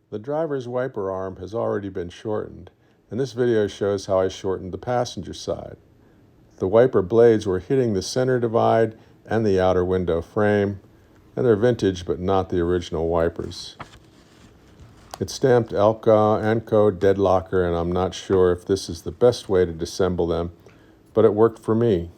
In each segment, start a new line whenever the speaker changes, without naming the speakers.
The driver's wiper arm has already been shortened, and this video shows how I shortened the passenger side. The wiper blades were hitting the center divide and the outer window frame, and they're vintage but not the original wipers. It's stamped Anco Deadlocker, and I'm not sure if this is the best way to disassemble them, but it worked for me.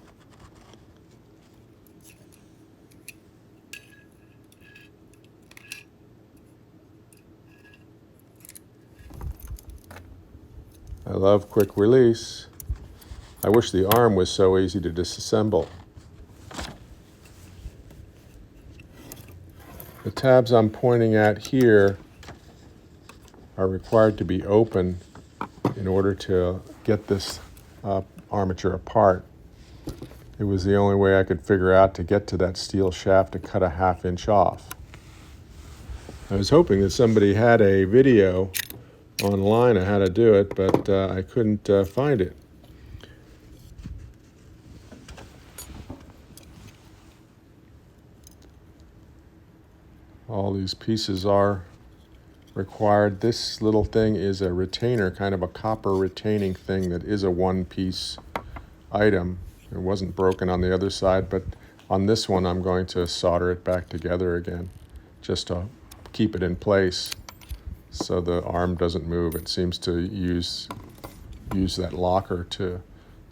I love quick release. I wish the arm was so easy to disassemble. The tabs I'm pointing at here are required to be open in order to get this armature apart. It was the only way I could figure out to get to that steel shaft to cut a 1/2 inch off. I was hoping that somebody had a video online on how to do it, but I couldn't find it. All these pieces are required. This little thing is a retainer, kind of a copper retaining thing that is a one-piece item. It wasn't broken on the other side, but on this one I'm going to solder it back together again just to keep it in place so the arm doesn't move. It seems to use that locker to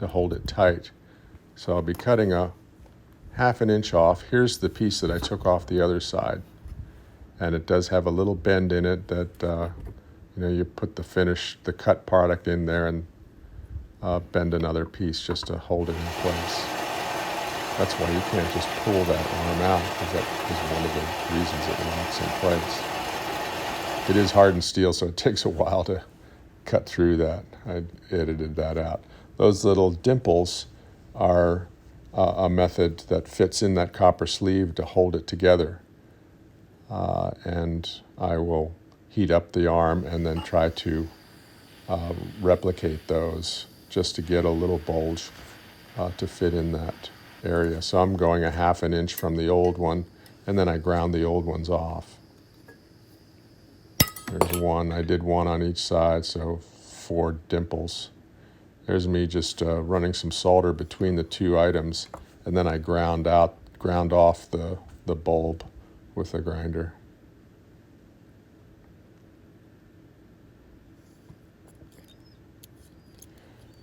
hold it tight. So I'll be cutting a 1/2 inch off. Here's the piece that I took off the other side, and it does have a little bend in it that you put the cut product in there and bend another piece just to hold it in place. That's why you can't just pull that arm out, because that is one of the reasons it locks in place. It is hardened steel, so it takes a while to cut through that. I edited that out. Those little dimples are a method that fits in that copper sleeve to hold it together. And I will heat up the arm and then try to replicate those just to get a little bulge to fit in that area. So I'm going a 1/2 inch from the old one, and then I ground the old ones off. There's one. I did one on each side, so 4 dimples. There's me just running some solder between the 2 items, and then I ground off the bulb with a grinder.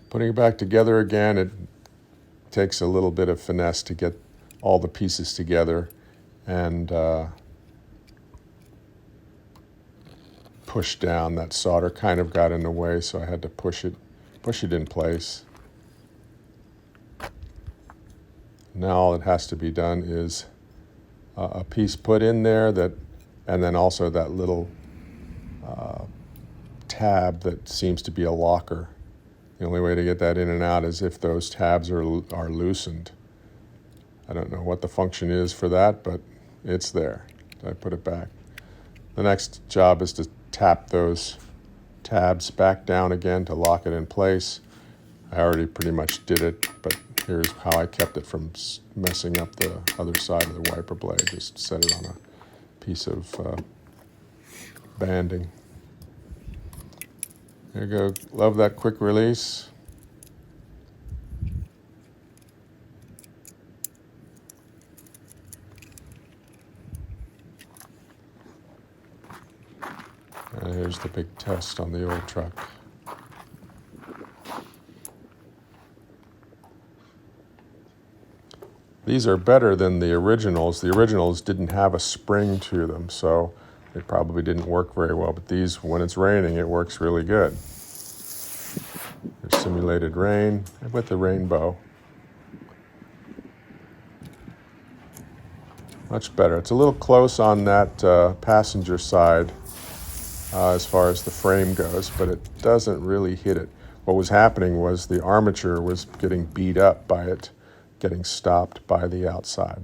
Putting it back together again, it takes a little bit of finesse to get all the pieces together and push down. That solder kind of got in the way, so I had to push it in place. Now all that has to be done is a piece put in there, and then also that little tab that seems to be a locker. The only way to get that in and out is if those tabs are loosened. I don't know what the function is for that, but it's there. So I put it back. The next job is to tap those tabs back down again to lock it in place. I already pretty much did it, but here's how I kept it from messing up the other side of the wiper blade. Just set it on a piece of banding. There you go. Love that quick release. And here's the big test on the old truck. These are better than the originals. The originals didn't have a spring to them, so they probably didn't work very well. But these, when it's raining, it works really good. There's simulated rain with the rainbow. Much better. It's a little close on that passenger side as far as the frame goes, but it doesn't really hit it. What was happening was the armature was getting beat up by it getting stopped by the outside.